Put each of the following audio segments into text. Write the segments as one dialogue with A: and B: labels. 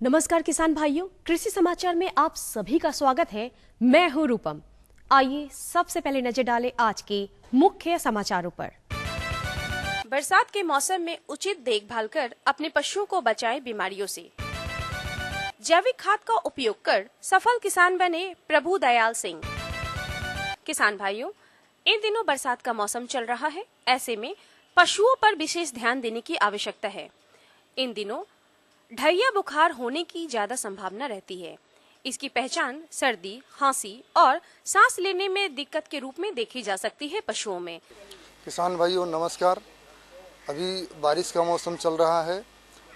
A: नमस्कार किसान भाइयों, कृषि समाचार में आप सभी का स्वागत है। मैं हूं रूपम। आइए सबसे पहले नजर डालें आज के मुख्य समाचारों पर।
B: बरसात के मौसम में उचित देखभाल कर अपने पशुओं को बचाएं बीमारियों से। जैविक खाद का उपयोग कर सफल किसान बने प्रभु दयाल सिंह। किसान भाइयों, इन दिनों बरसात का मौसम चल रहा है, ऐसे में पशुओं पर विशेष ध्यान देने की आवश्यकता है। इन दिनों ढैया बुखार होने की ज्यादा संभावना रहती है। इसकी पहचान सर्दी, खांसी और सांस लेने में दिक्कत के रूप में देखी जा सकती है पशुओं में।
C: किसान भाइयों नमस्कार। अभी बारिश का मौसम चल रहा है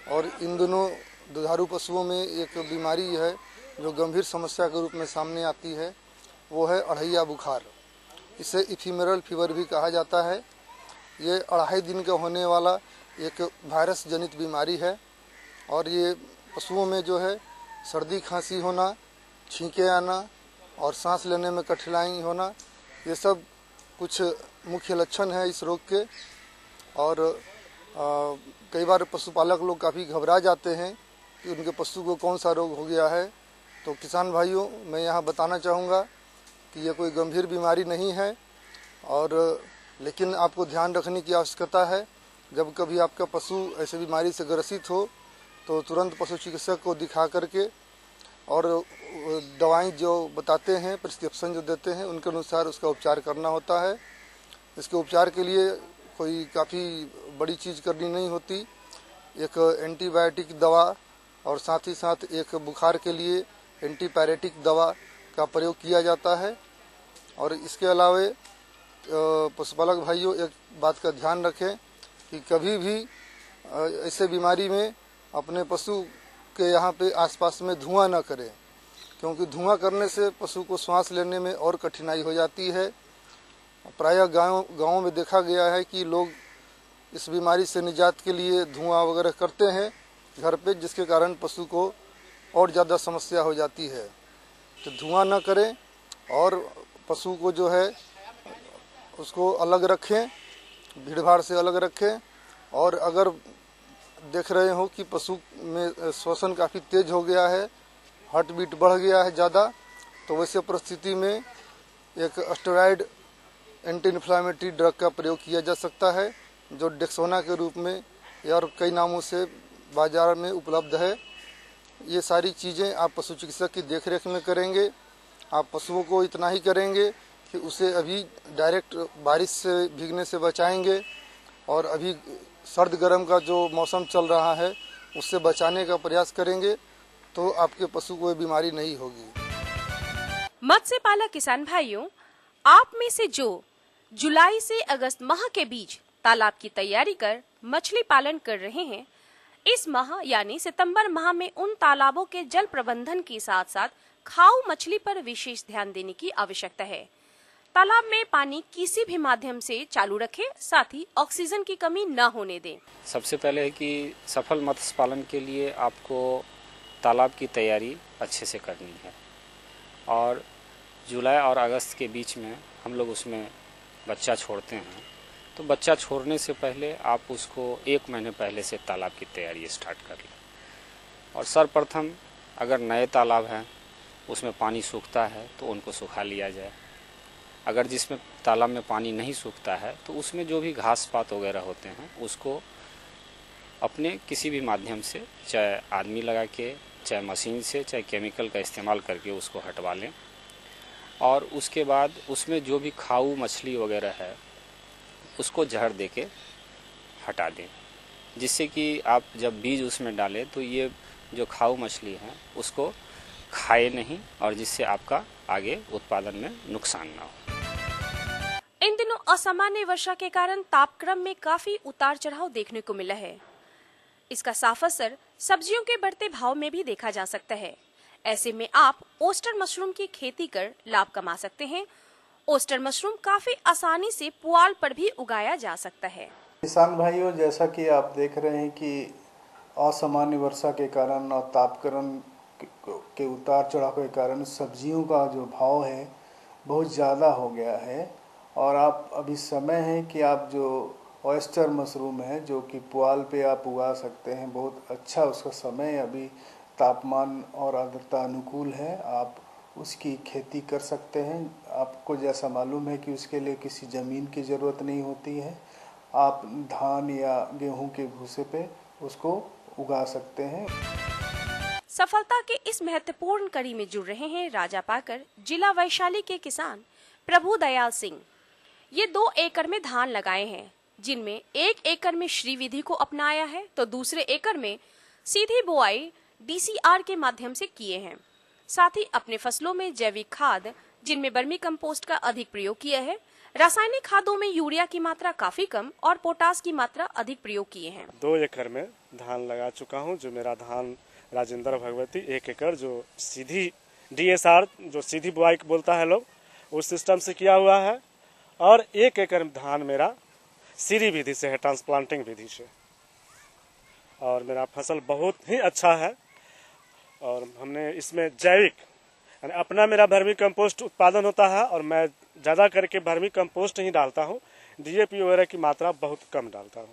C: और इन दिनों दुधारू पशुओं में एक बीमारी है जो गंभीर समस्या के रूप में सामने आती है, वो है अढ़ैया बुखार। इसे इफीमेरल फीवर भी कहा जाता है। ये 2.5 दिन का होने वाला एक वायरस जनित बीमारी है और ये पशुओं में जो है सर्दी खांसी होना, छींके आना और सांस लेने में कठिनाई होना, ये सब कुछ मुख्य लक्षण है इस रोग के। और कई बार पशुपालक लोग काफ़ी घबरा जाते हैं कि उनके पशु को कौन सा रोग हो गया है। तो किसान भाइयों, मैं यहाँ बताना चाहूँगा कि ये कोई गंभीर बीमारी नहीं है, और लेकिन आपको ध्यान रखने की आवश्यकता है। जब कभी आपका पशु ऐसे बीमारी से ग्रसित हो तो तुरंत पशु चिकित्सक को दिखा करके और दवाएं जो बताते हैं, प्रिस्क्रिप्शन जो देते हैं, उनके अनुसार उसका उपचार करना होता है। इसके उपचार के लिए कोई काफ़ी बड़ी चीज़ करनी नहीं होती। एक एंटीबायोटिक दवा और साथ ही साथ एक बुखार के लिए एंटीपायरेटिक दवा का प्रयोग किया जाता है। और इसके अलावा पशुपालक भाइयों एक बात का ध्यान रखें कि कभी भी ऐसे बीमारी में अपने पशु के यहाँ पे आसपास में धुआं न करें, क्योंकि धुआं करने से पशु को सांस लेने में और कठिनाई हो जाती है। प्रायः गाँव में देखा गया है कि लोग इस बीमारी से निजात के लिए धुआं वगैरह करते हैं घर पे, जिसके कारण पशु को और ज़्यादा समस्या हो जाती है। तो धुआं न करें और पशु को जो है उसको अलग रखें, भीड़ भाड़ से अलग रखें। और अगर देख रहे हो कि पशु में श्वसन काफ़ी तेज हो गया है, हार्ट बीट बढ़ गया है ज़्यादा, तो वैसे परिस्थिति में एक स्टेरॉइड एंटी इन्फ्लेमेटरी ड्रग का प्रयोग किया जा सकता है, जो डेक्सोना के रूप में और कई नामों से बाजार में उपलब्ध है। ये सारी चीज़ें आप पशु चिकित्सक की देखरेख में करेंगे। आप पशुओं को इतना ही करेंगे कि उसे अभी डायरेक्ट बारिश से भीगने से बचाएंगे, और अभी सर्द गर्म का जो मौसम चल रहा है उससे बचाने का प्रयास करेंगे, तो आपके पशु को बीमारी नहीं होगी।
B: मत्स्य पालक किसान भाइयों, आप में से जो जुलाई से अगस्त माह के बीच तालाब की तैयारी कर मछली पालन कर रहे हैं, इस माह यानी सितंबर माह में उन तालाबों के जल प्रबंधन के साथ साथ खाऊ मछली पर विशेष ध्यान देने की आवश्यकता है। तालाब में पानी किसी भी माध्यम से चालू रखें, साथ ही ऑक्सीजन की कमी न होने दें।
D: सबसे पहले है कि सफल मत्स्य पालन के लिए आपको तालाब की तैयारी अच्छे से करनी है, और जुलाई और अगस्त के बीच में हम लोग उसमें बच्चा छोड़ते हैं। तो बच्चा छोड़ने से पहले आप उसको 1 महीने पहले से तालाब की तैयारी स्टार्ट कर लें। और सर्वप्रथम अगर नए तालाब हैं उसमें पानी सूखता है तो उनको सुखा लिया जाए। अगर जिसमें तालाब में पानी नहीं सूखता है तो उसमें जो भी घास पात वगैरह होते हैं उसको अपने किसी भी माध्यम से, चाहे आदमी लगा के, चाहे मशीन से, चाहे केमिकल का इस्तेमाल करके उसको हटवा लें। और उसके बाद उसमें जो भी खाऊ मछली वगैरह है उसको जहर दे के हटा दें, जिससे कि आप जब बीज उसमें डालें तो ये जो खाऊ मछली है उसको खाए नहीं, और जिससे आपका आगे उत्पादन में नुकसान ना हो।
B: इन दिनों असामान्य वर्षा के कारण तापक्रम में काफी उतार चढ़ाव देखने को मिला है। इसका साफ असर सब्जियों के बढ़ते भाव में भी देखा जा सकता है। ऐसे में आप ओस्टर मशरूम की खेती कर लाभ कमा सकते हैं। ओस्टर मशरूम काफी आसानी से पुआल पर भी उगाया जा सकता है।
E: किसान भाइयों, जैसा कि आप देख रहे हैं कि असामान्य वर्षा के कारण और तापक्रम के उतार चढ़ाव के कारण सब्जियों का जो भाव है बहुत ज़्यादा हो गया है। और आप अभी समय है कि आप जो ऑयस्टर मशरूम है जो कि पुआल पे आप उगा सकते हैं, बहुत अच्छा उसका समय अभी तापमान और आर्द्रता अनुकूल है, आप उसकी खेती कर सकते हैं। आपको जैसा मालूम है कि उसके लिए किसी ज़मीन की ज़रूरत नहीं होती है, आप धान या गेहूं के भूसे पे उसको उगा सकते हैं।
B: सफलता के इस महत्वपूर्ण कड़ी में जुड़ रहे हैं राजा पाकर जिला वैशाली के किसान प्रभु दयाल सिंह। ये 2 एकड़ में धान लगाए हैं, जिनमें 1 एकड़ में श्री विधि को अपनाया है तो दूसरे एकड़ में सीधी बुआई DCR के माध्यम से किए हैं। साथ ही अपने फसलों में जैविक खाद, जिनमें वर्मी कंपोस्ट का अधिक प्रयोग किया है, रासायनिक खादों में यूरिया की मात्रा काफी कम और पोटास की मात्रा अधिक प्रयोग किए हैं।
F: 2 एकड़ में धान लगा चुका हूं। जो मेरा धान राजेंद्र भगवती 1 एकड़ जो सीधी DSR जो सीधी बुआई बोलता है लोग, उस सिस्टम से किया हुआ है, और 1 एकड़ धान मेरा सीरी विधि से है, ट्रांसप्लांटिंग विधि से। और मेरा फसल बहुत ही अच्छा है। और हमने इसमें जैविक यानी अपना मेरा वर्मी कंपोस्ट उत्पादन होता है, और मैं ज्यादा करके वर्मी कंपोस्ट ही डालता हूँ, DAP वगैरह की मात्रा बहुत कम डालता हूँ।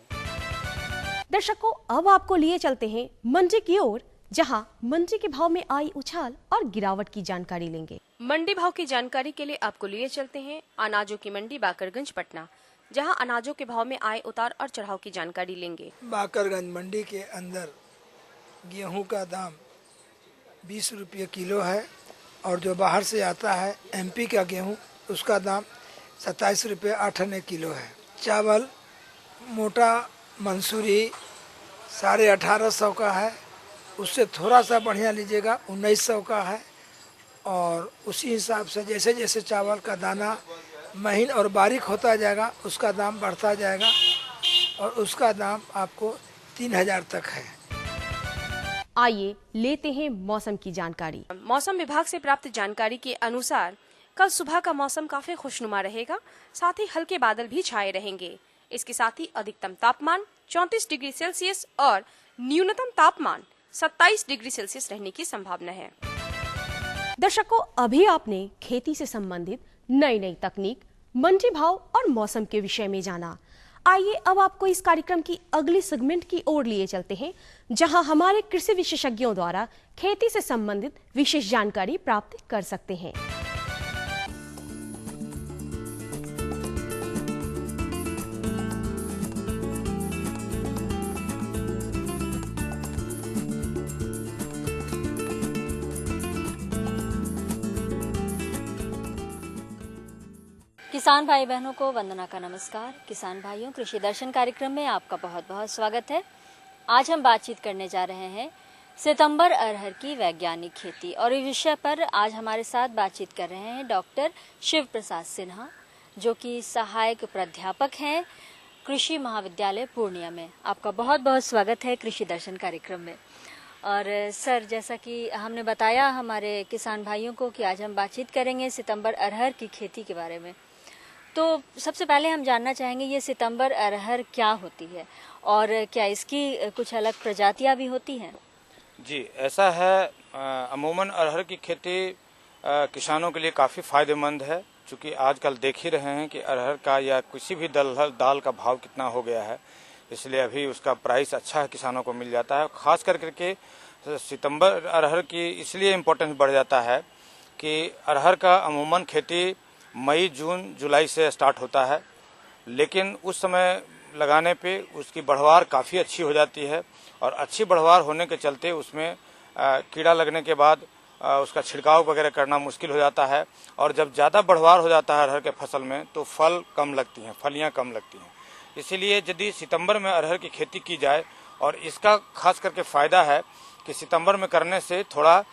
A: दर्शकों, अब आपको लिए चलते हैं मंडी की ओर, जहां मंडी के भाव में आई उछाल और गिरावट की जानकारी लेंगे।
B: मंडी भाव की जानकारी के लिए आपको लिए चलते हैं अनाजों की मंडी बाकरगंज पटना, जहां अनाजों के भाव में आए उतार और चढ़ाव की जानकारी लेंगे।
G: बाकरगंज मंडी के अंदर गेहूं का दाम 20 रुपये किलो है, और जो बाहर से आता है MP का गेहूं, उसका दाम 27 रुपये 8 आने किलो है। चावल मोटा मंसूरी 1850 का है, उससे थोड़ा सा बढ़िया लीजिएगा 1900 का है। और उसी हिसाब से जैसे जैसे चावल का दाना महीन और बारीक होता जाएगा, उसका दाम बढ़ता जाएगा, और उसका दाम आपको 3000 तक है।
A: आइए लेते हैं मौसम की जानकारी।
B: मौसम विभाग से प्राप्त जानकारी के अनुसार कल सुबह का मौसम काफी खुशनुमा रहेगा, साथ ही हल्के बादल भी छाए रहेंगे। इसके साथ ही अधिकतम तापमान 34 डिग्री सेल्सियस और न्यूनतम तापमान 27 डिग्री सेल्सियस रहने की संभावना है।
A: दर्शकों, अभी आपने खेती से संबंधित नई तकनीक, मंडी भाव और मौसम के विषय में जाना। आइए अब आपको इस कार्यक्रम की अगली सेगमेंट की ओर लिए चलते हैं, जहां हमारे कृषि विशेषज्ञों द्वारा खेती से संबंधित विशेष जानकारी प्राप्त कर सकते हैं।
H: किसान भाई बहनों को वंदना का नमस्कार। किसान भाइयों, कृषि दर्शन कार्यक्रम में आपका बहुत बहुत स्वागत है। आज हम बातचीत करने जा रहे हैं सितंबर अरहर की वैज्ञानिक खेती, और इस विषय पर आज हमारे साथ बातचीत कर रहे हैं डॉक्टर शिव प्रसाद सिन्हा, जो कि सहायक प्राध्यापक हैं कृषि महाविद्यालय पूर्णिया में। आपका बहुत बहुत स्वागत है कृषि दर्शन कार्यक्रम में। और सर, जैसा कि हमने बताया हमारे किसान भाइयों को कि आज हम बातचीत करेंगे सितंबर अरहर की खेती के बारे में, तो सबसे पहले हम जानना चाहेंगे ये सितंबर अरहर क्या होती है, और क्या इसकी कुछ अलग प्रजातियां भी होती हैं?
I: जी, ऐसा है। अमूमन अरहर की खेती किसानों के लिए काफ़ी फायदेमंद है, क्योंकि आजकल देख ही रहे हैं कि अरहर का या किसी भी दाल का भाव कितना हो गया है, इसलिए अभी उसका प्राइस अच्छा है, किसानों को मिल जाता है। खास करके सितंबर अरहर की इसलिए इम्पोर्टेंस बढ़ जाता है कि अरहर का अमूमन खेती मई, जून, जुलाई से स्टार्ट होता है, लेकिन उस समय लगाने पे उसकी बढ़वार काफ़ी अच्छी हो जाती है, और अच्छी बढ़वार होने के चलते उसमें कीड़ा लगने के बाद उसका छिड़काव वगैरह करना मुश्किल हो जाता है। और जब ज़्यादा बढ़वार हो जाता है अरहर के फसल में, तो फल कम लगती हैं, फलियाँ कम लगती हैं। इसीलिए यदि सितंबर में अरहर की खेती की जाए, और इसका खास करके फ़ायदा है कि सितंबर में करने से थोड़ा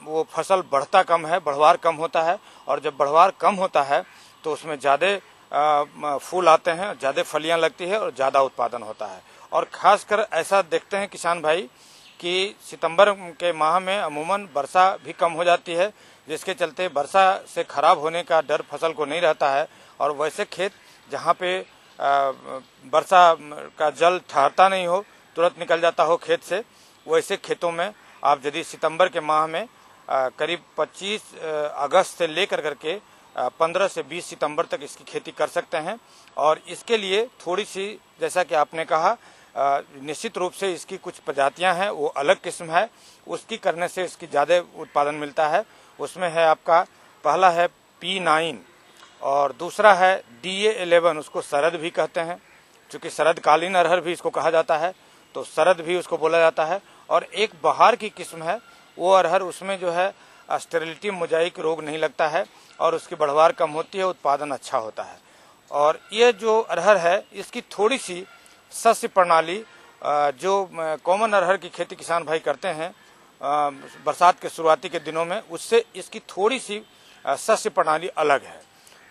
I: वो फसल बढ़ता कम है, बढ़वार कम होता है, और जब बढ़वार कम होता है तो उसमें ज़्यादा फूल आते हैं, ज़्यादा फलियां लगती है, और ज़्यादा उत्पादन होता है। और खासकर ऐसा देखते हैं किसान भाई कि सितंबर के माह में अमूमन वर्षा भी कम हो जाती है, जिसके चलते वर्षा से खराब होने का डर फसल को नहीं रहता है। और वैसे खेत जहाँ पे वर्षा का जल ठहरता नहीं हो, तुरंत निकल जाता हो खेत से, वैसे खेतों में आप यदि सितंबर के माह में करीब 25 अगस्त से लेकर करके 15 से 20 सितंबर तक इसकी खेती कर सकते हैं। और इसके लिए थोड़ी सी, जैसा कि आपने कहा, निश्चित रूप से इसकी कुछ प्रजातियां हैं वो अलग किस्म है, उसकी करने से इसकी ज़्यादा उत्पादन मिलता है। उसमें है आपका पहला है P9 और दूसरा है DA11, उसको शरद भी कहते हैं, चूँकि शरदकालीन अरहर भी इसको कहा जाता है तो शरद भी उसको बोला जाता है। और एक बहार की किस्म है वो अरहर, उसमें जो है स्टेरिलिटी मोजाइक रोग नहीं लगता है और उसकी बढ़वार कम होती है, उत्पादन अच्छा होता है। और ये जो अरहर है इसकी थोड़ी सी सस्य प्रणाली जो कॉमन अरहर की खेती किसान भाई करते हैं बरसात के शुरुआती के दिनों में, उससे इसकी थोड़ी सी सस्य प्रणाली अलग है।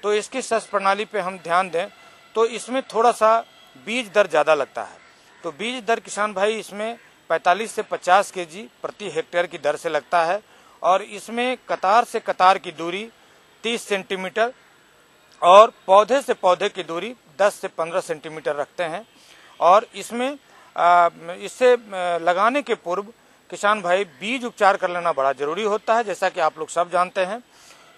I: तो इसकी सस्य प्रणाली पे हम ध्यान दें तो इसमें थोड़ा सा बीज दर ज़्यादा लगता है। तो बीज दर किसान भाई इसमें 45 से 50 kg प्रति हेक्टेयर की दर से लगता है और इसमें कतार से कतार की दूरी 30 सेंटीमीटर और पौधे से पौधे की दूरी 10 से 15 सेंटीमीटर रखते हैं। और इसमें इससे लगाने के पूर्व किसान भाई बीज उपचार कर लेना बड़ा जरूरी होता है। जैसा कि आप लोग सब जानते हैं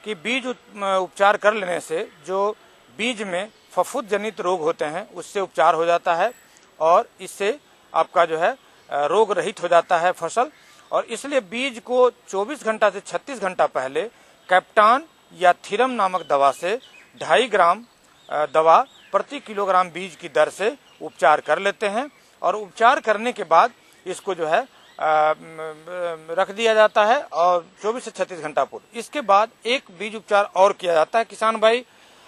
I: कि बीज उपचार कर लेने से जो बीज में फफूंद जनित रोग होते हैं उससे उपचार हो जाता है और इससे आपका जो है रोग रहित हो जाता है फसल। और इसलिए बीज को 24 घंटा से 36 घंटा पहले कैप्टान या थीरम नामक दवा से 2.5 ग्राम दवा प्रति किलोग्राम बीज की दर से उपचार कर लेते हैं। और उपचार करने के बाद इसको जो है रख दिया जाता है और 24 से 36 घंटा पूर्व इसके बाद एक बीज उपचार और किया जाता है। किसान भाई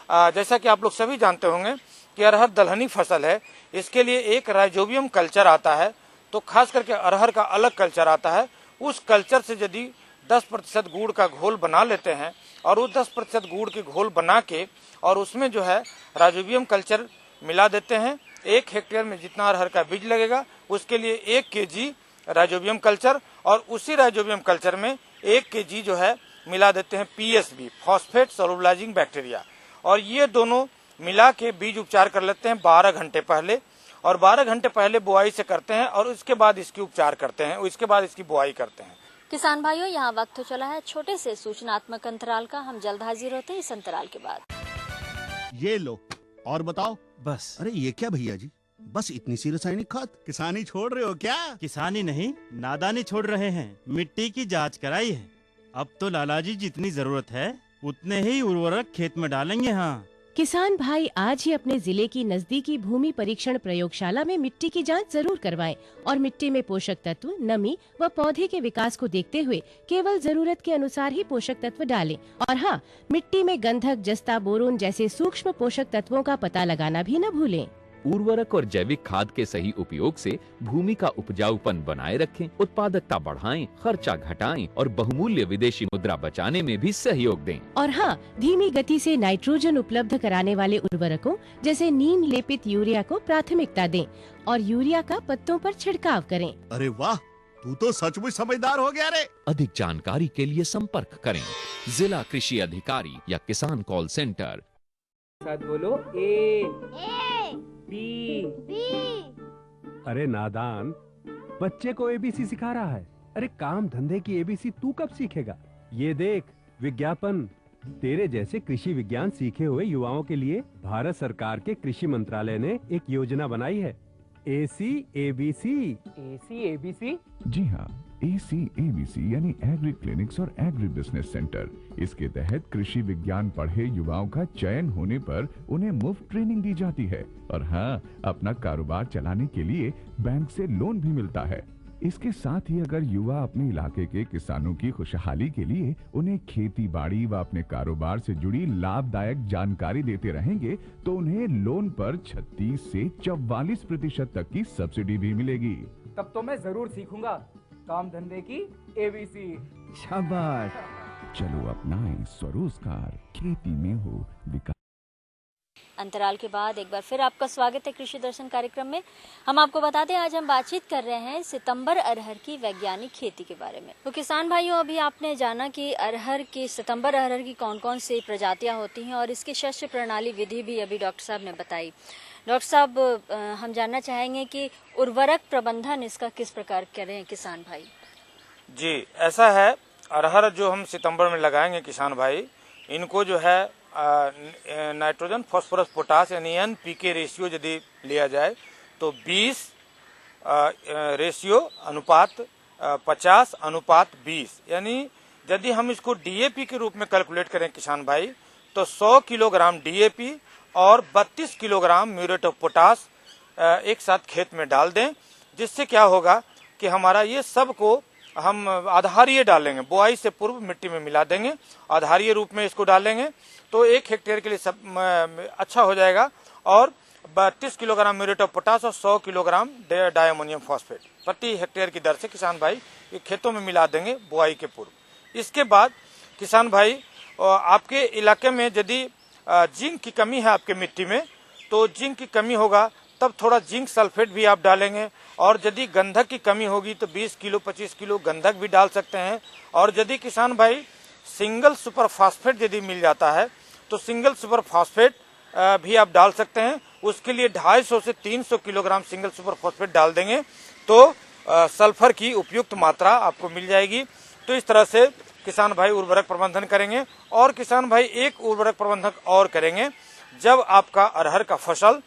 I: जैसा कि आप लोग सभी जानते होंगे कि अरहर दलहनी फसल है, इसके लिए एक राइजोबियम कल्चर आता है। तो खास करके अरहर का अलग कल्चर आता है, उस कल्चर से यदि 10% गुड़ का घोल बना लेते हैं और उस 10% गुड़ की घोल बना के और उसमें जो है राइजोबियम कल्चर मिला देते हैं। 1 हेक्टेयर में जितना अरहर का बीज लगेगा उसके लिए 1 kg राइजोबियम कल्चर और उसी राइजोबियम कल्चर में 1 kg जो है मिला देते हैं PSB, फॉस्फेट सोलुबलाइजिंग बैक्टीरिया। और ये दोनों मिला के बीज उपचार कर लेते हैं 12 घंटे पहले और 12 घंटे पहले बुआई से करते हैं और उसके बाद इसकी उपचार करते हैं, उसके बाद इसकी बुआई करते हैं।
H: किसान भाइयों, यहाँ वक्त हो चला है छोटे से सूचनात्मक अंतराल का। हम जल्द हाजिर होते हैं इस अंतराल के बाद।
J: ये लो और बताओ।
K: बस।
J: अरे ये क्या भैया जी, बस इतनी सी रासायनिक खाद? किसानी छोड़ रहे हो क्या?
K: किसानी नहीं, नादानी छोड़ रहे हैं। मिट्टी की जांच कराई है, अब तो लालाजी जितनी जरूरत है उतने ही उर्वरक खेत में डालेंगे। हाँ
A: किसान भाई आज ही अपने जिले की नजदीकी भूमि परीक्षण प्रयोगशाला में मिट्टी की जांच जरूर करवाएं और मिट्टी में पोषक तत्व, नमी व पौधे के विकास को देखते हुए केवल जरूरत के अनुसार ही पोषक तत्व डालें। और हाँ, मिट्टी में गंधक, जस्ता, बोरोन जैसे सूक्ष्म पोषक तत्वों का पता लगाना भी न भूलें।
L: उर्वरक और जैविक खाद के सही उपयोग से भूमि का उपजाऊपन बनाए रखें, उत्पादकता बढ़ाएं, खर्चा घटाएं और बहुमूल्य विदेशी मुद्रा बचाने में भी सहयोग दें।
A: और हाँ, धीमी गति से नाइट्रोजन उपलब्ध कराने वाले उर्वरकों जैसे नीम लेपित यूरिया को प्राथमिकता दें और यूरिया का पत्तों पर छिड़काव करें।
J: अरे वाह, तू तो सचमुच समझदार हो गया रे।
L: अधिक जानकारी के लिए संपर्क करें जिला कृषि अधिकारी या किसान कॉल सेंटर।
M: साथ बोलो ए बी।
N: अरे नादान, बच्चे को एबीसी सिखा रहा है। अरे काम धंधे की एबीसी तू कब सीखेगा? ये देख विज्ञापन। तेरे जैसे कृषि विज्ञान सीखे हुए युवाओं के लिए भारत सरकार के कृषि मंत्रालय ने एक योजना बनाई है, ACABC।
M: ACABC?
O: जी हाँ, ACABC यानी एग्री क्लिनिक्स और एग्री बिजनेस सेंटर। इसके तहत कृषि विज्ञान पढ़े युवाओं का चयन होने पर उन्हें मुफ्त ट्रेनिंग दी जाती है और हाँ, अपना कारोबार चलाने के लिए बैंक से लोन भी मिलता है। इसके साथ ही अगर युवा अपने इलाके के किसानों की खुशहाली के लिए उन्हें खेती बाड़ी व अपने कारोबार से जुड़ी लाभदायक जानकारी देते रहेंगे तो उन्हें लोन पर 36 से 44% तक की सब्सिडी भी मिलेगी।
M: तब तो मैं जरूर सीखूंगा काम धंधे की ABC।
O: शाबाश, चलो अपनाएं स्वरोजगार, खेती में हो विकास।
H: अंतराल के बाद एक बार फिर आपका स्वागत है कृषि दर्शन कार्यक्रम में। हम आपको बता दें, आज हम बातचीत कर रहे हैं सितंबर अरहर की वैज्ञानिक खेती के बारे में। तो किसान भाइयों, अभी आपने जाना कि सितंबर अरहर की कौन कौन सी प्रजातियां होती हैं और इसकी शस्य प्रणाली विधि भी अभी डॉक्टर साहब ने बताई। डॉक्टर साहब, हम जानना चाहेंगे कि उर्वरक प्रबंधन इसका किस प्रकार करें किसान भाई?
I: जी, ऐसा है, अरहर जो हम सितंबर में लगाएंगे किसान भाई, इनको जो है नाइट्रोजन, फास्फोरस, पोटास यानी NPK रेशियो यदि लिया जाए तो 20, रेशियो अनुपात 50:20, यानी यदि हम इसको डीएपी के रूप में कैलकुलेट करें किसान भाई, तो 100 किलोग्राम डीएपी और 32 किलोग्राम म्यूरेट ऑफ पोटाश एक साथ खेत में डाल दें, जिससे क्या होगा कि हमारा ये सब को हम आधारीय डालेंगे, बुआई से पूर्व मिट्टी में मिला देंगे, आधारीय रूप में इसको डालेंगे तो 1 हेक्टेयर के लिए सब अच्छा हो जाएगा। और 32 किलोग्राम म्यूरेट ऑफ पोटाश और 100 किलोग्राम डायमोनियम फॉस्फेट प्रति हेक्टेयर की दर से किसान भाई ये खेतों में मिला देंगे बुआई के पूर्व। इसके बाद किसान भाई आपके इलाके में यदि जिंक की कमी है आपके मिट्टी में, तो जिंक की कमी होगा तब थोड़ा जिंक सल्फेट भी आप डालेंगे, और यदि गंधक की कमी होगी तो 20 किलो 25 किलो गंधक भी डाल सकते हैं। और यदि किसान भाई सिंगल सुपर फास्फेट यदि मिल जाता है तो सिंगल सुपर फास्फेट भी आप डाल सकते हैं। उसके लिए 250 से 300 किलोग्राम सिंगल सुपर फास्फेट डाल देंगे तो सल्फर की उपयुक्त मात्रा आपको मिल जाएगी। तो इस तरह से किसान भाई उर्वरक प्रबंधन करेंगे। और किसान भाई एक उर्वरक प्रबंधन और करेंगे, जब आपका अरहर का फसल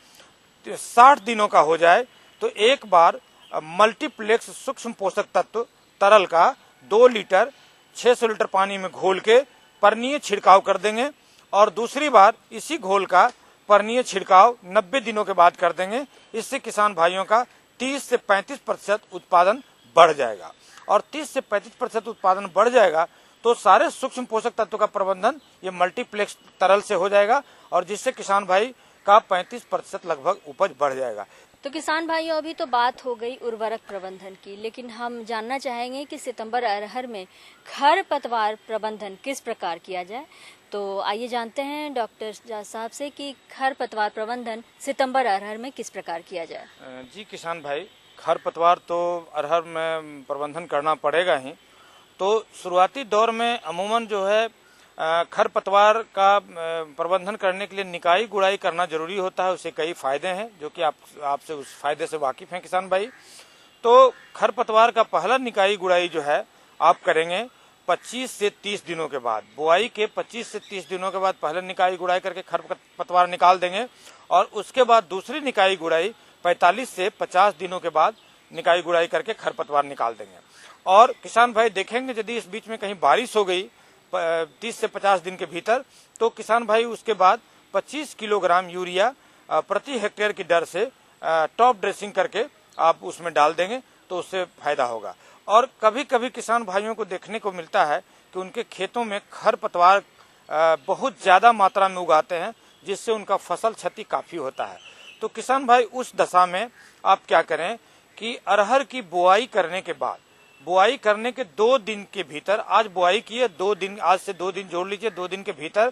I: 60 दिनों का हो जाए तो एक बार मल्टीप्लेक्स सूक्ष्म पोषक तत्व तरल का 2 लीटर 600 लीटर पानी में घोल के पर्णीय छिड़काव कर देंगे, और दूसरी बार इसी घोल का पर्णीय छिड़काव 90 दिनों के बाद कर देंगे। इससे किसान भाइयों का 30 से 35% उत्पादन बढ़ जाएगा, और 30 से 35% उत्पादन बढ़ जाएगा तो सारे सूक्ष्म पोषक तत्वों का प्रबंधन ये मल्टीप्लेक्स तरल से हो जाएगा, और जिससे किसान भाई का 35% लगभग उपज बढ़ जाएगा।
H: तो किसान भाइयों, अभी तो बात हो गई उर्वरक प्रबंधन की, लेकिन हम जानना चाहेंगे कि सितंबर अरहर में खरपतवार प्रबंधन किस प्रकार किया जाए। तो आइए जानते हैं डॉक्टर जाज साहब से कि खरपतवार प्रबंधन सितंबर अरहर में किस प्रकार किया जाए।
I: जी किसान भाई, खरपतवार तो अरहर में प्रबंधन करना पड़ेगा ही। तो शुरुआती दौर में अमूमन जो है खरपतवार का प्रबंधन करने के लिए निकाई गुड़ाई करना जरूरी होता है। उससे कई फायदे हैं जो कि आपसे उस फायदे से वाकिफ हैं किसान भाई। तो खरपतवार का पहला निकाई गुड़ाई जो है आप करेंगे 25 से 30 दिनों के बाद। बुआई के 25 से 30 दिनों के बाद पहले निकाई गुड़ाई करके खरपतवार निकाल देंगे, और उसके बाद दूसरी निकाई गुड़ाई 45 से 50 दिनों के बाद निकाई गुड़ाई करके खरपतवार निकाल देंगे। और किसान भाई देखेंगे यदि इस बीच में कहीं बारिश हो गई 30 से 50 दिन के भीतर, तो किसान भाई उसके बाद 25 किलोग्राम यूरिया प्रति हेक्टेयर की दर से टॉप ड्रेसिंग करके आप उसमें डाल देंगे तो उससे फायदा होगा। और कभी कभी किसान भाइयों को देखने को मिलता है कि उनके खेतों में खरपतवार बहुत ज्यादा मात्रा में उगाते हैं, जिससे उनका फसल क्षति काफी होता है। तो किसान भाई उस दशा में आप क्या करें कि अरहर की बुआई करने के बाद, बुआई करने के 2 दिन के भीतर, आज बुआई की है 2 दिन, आज से 2 दिन जोड़ लीजिए, 2 दिन के भीतर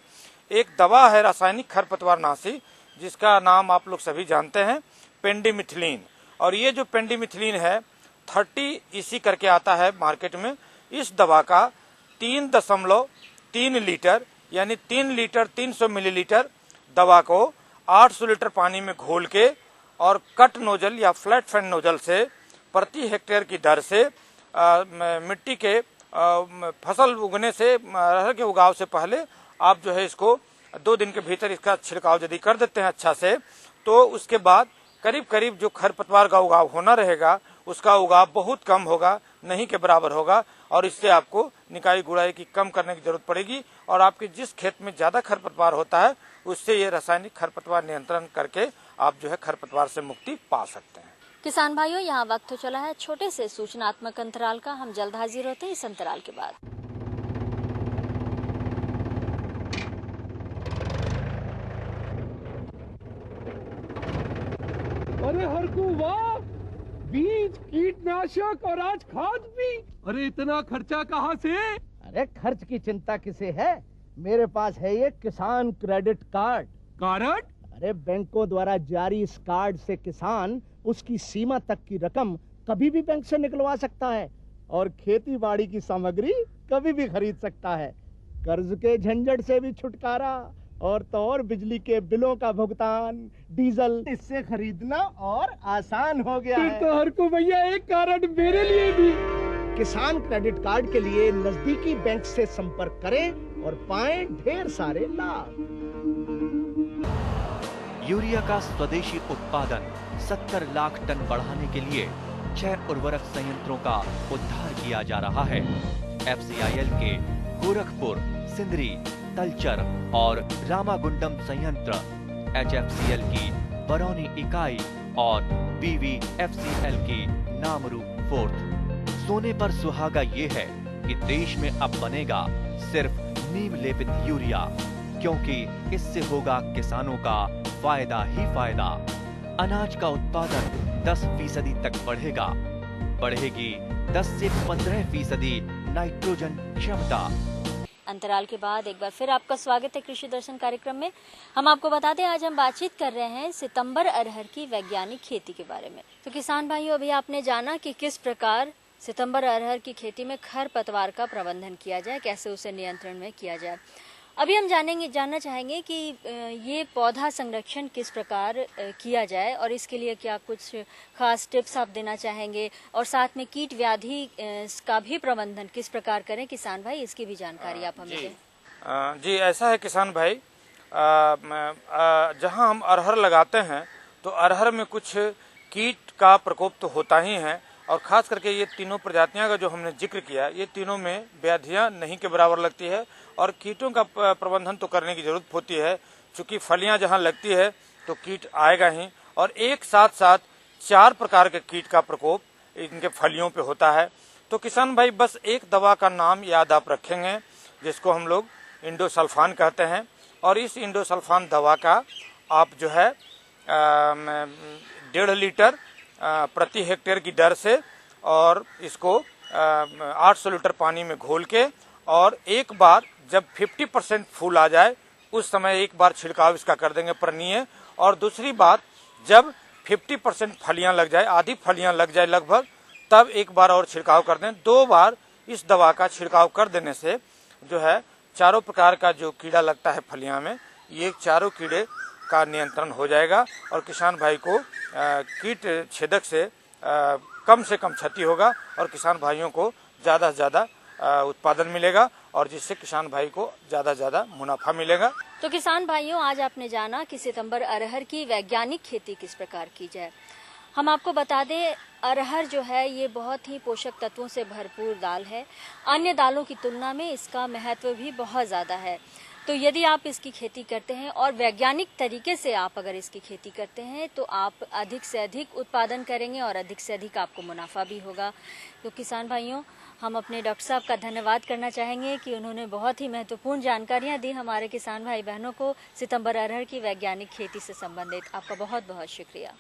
I: एक दवा है रासायनिक खरपतवारनाशी, जिसका नाम आप लोग सभी जानते हैं, पेंडिमिथिलीन। और ये जो पेंडिमिथिलीन है 30 EC करके आता है मार्केट में। इस दवा का 3.3 लीटर यानी 3 लीटर 300 मिलीलीटर दवा को 800 लीटर पानी में घोल के और कट नोजल या फ्लैट फैन नोजल से प्रति हेक्टेयर की दर से मिट्टी के फसल उगने से, अरहर के उगाव से पहले आप जो है इसको 2 दिन के भीतर इसका छिड़काव यदि कर देते हैं अच्छा से, तो उसके बाद करीब करीब जो खरपतवार का उगाव होना रहेगा उसका उगाव बहुत कम होगा, नहीं के बराबर होगा। और इससे आपको निकाई गुड़ाई की कम करने की जरूरत पड़ेगी, और आपके जिस खेत में ज्यादा खरपतवार होता है उससे ये रासायनिक खरपतवार नियंत्रण करके आप जो है खरपतवार से मुक्ति पा सकते हैं।
H: किसान भाइयों, यहाँ वक्त हो चला है छोटे से सूचनात्मक अंतराल का। हम जल्द हाजिर होते हैं इस अंतराल के बाद।
N: अरे हरकू वाह, बीज, कीटनाशक और आज खाद भी। अरे इतना खर्चा कहाँ से?
P: अरे खर्च की चिंता किसे है, मेरे पास है ये किसान क्रेडिट कार्ड।
N: कार्ड?
P: अरे बैंकों द्वारा जारी इस कार्ड से किसान उसकी सीमा तक की रकम कभी भी बैंक से निकलवा सकता है और खेती बाड़ी की सामग्री कभी भी खरीद सकता है। कर्ज के झंझट से भी छुटकारा, और तो और बिजली के बिलों का भुगतान, डीजल इससे खरीदना और आसान हो गया है।
N: तो हर को भैया एक कार्ड मेरे लिए भी।
P: किसान क्रेडिट कार्ड के लिए नजदीकी बैंक से संपर्क करें और पाएं ढेर सारे लाभ।
Q: यूरिया का स्वदेशी उत्पादन 70 लाख टन बढ़ाने के लिए 6 उर्वरक संयंत्रों का उद्धार किया जा रहा है। FCIL के गोरखपुर, सिंदरी, तलचर और रामागुंडम संयंत्र, HFCL की बरौनी इकाई और BVFCL की नामरू फोर्थ। सोने पर सुहागा ये है कि देश में अब बनेगा सिर्फ नीम लेपित यूरिया, क्योंकि इससे होगा किसानों का फायदा ही फायदा। अनाज का उत्पादन 10% तक बढ़ेगा, बढ़ेगी 10 से 15% नाइट्रोजन क्षमता।
H: अंतराल के बाद एक बार फिर आपका स्वागत है कृषि दर्शन कार्यक्रम में। हम आपको बता दें, आज हम बातचीत कर रहे हैं सितंबर अरहर की वैज्ञानिक खेती के बारे में। तो किसान भाइयों, अभी आपने जाना कि किस प्रकार सितंबर अरहर की खेती में खरपतवार का प्रबंधन किया जाए, कैसे उसे नियंत्रण में किया जाए। अभी हम जानना चाहेंगे कि ये पौधा संरक्षण किस प्रकार किया जाए और इसके लिए क्या कुछ खास टिप्स आप देना चाहेंगे, और साथ में कीट व्याधि का भी प्रबंधन किस प्रकार करें किसान भाई, इसकी भी जानकारी आप हमें दें।
I: जी, ऐसा है किसान भाई, जहां हम अरहर लगाते हैं तो अरहर में कुछ कीट का प्रकोप तो होता ही है, और खास करके ये तीनों प्रजातियां का जो हमने जिक्र किया, ये तीनों में व्याधियां नहीं के बराबर लगती है और कीटों का प्रबंधन तो करने की जरूरत होती है, क्योंकि फलियां जहां लगती है तो कीट आएगा ही, और एक साथ 4 प्रकार के कीट का प्रकोप इनके फलियों पे होता है। तो किसान भाई बस एक दवा का नाम याद आप रखेंगे, जिसको हम लोग इंडोसल्फान कहते हैं, और इस इंडोसल्फान दवा का आप जो है 1.5 लीटर प्रति हेक्टेयर की दर से, और इसको 800 लीटर पानी में घोल के, और एक बार जब 50% फूल आ जाए उस समय एक बार छिड़काव इसका कर देंगे परनीय, और दूसरी बार जब 50% फलियां लग जाए, आधी फलियां लग जाए लगभग, तब एक बार और छिड़काव कर दें। 2 बार इस दवा का छिड़काव कर देने से जो है चारों प्रकार का जो कीड़ा लगता है फलियां में, ये चारों कीड़े का नियंत्रण हो जाएगा, और किसान भाई को कीट छेदक से कम क्षति होगा, और किसान भाइयों को ज्यादा से ज्यादा उत्पादन मिलेगा, और जिससे किसान भाई को ज्यादा से ज्यादा मुनाफा मिलेगा।
H: तो किसान भाइयों, आज आपने जाना कि सितंबर अरहर की वैज्ञानिक खेती किस प्रकार की जाए। हम आपको बता दें, अरहर जो है ये बहुत ही पोषक तत्वों से भरपूर दाल है। अन्य दालों की तुलना में इसका महत्व भी बहुत ज़्यादा है। तो यदि आप इसकी खेती करते हैं और वैज्ञानिक तरीके से आप अगर इसकी खेती करते हैं तो आप अधिक से अधिक उत्पादन करेंगे और अधिक से अधिक आपको मुनाफा भी होगा। तो किसान भाइयों, हम अपने डॉक्टर साहब का धन्यवाद करना चाहेंगे कि उन्होंने बहुत ही महत्वपूर्ण जानकारियां दी हमारे किसान भाई बहनों को सितंबर अरहर की वैज्ञानिक खेती से संबंधित। आपका बहुत बहुत शुक्रिया।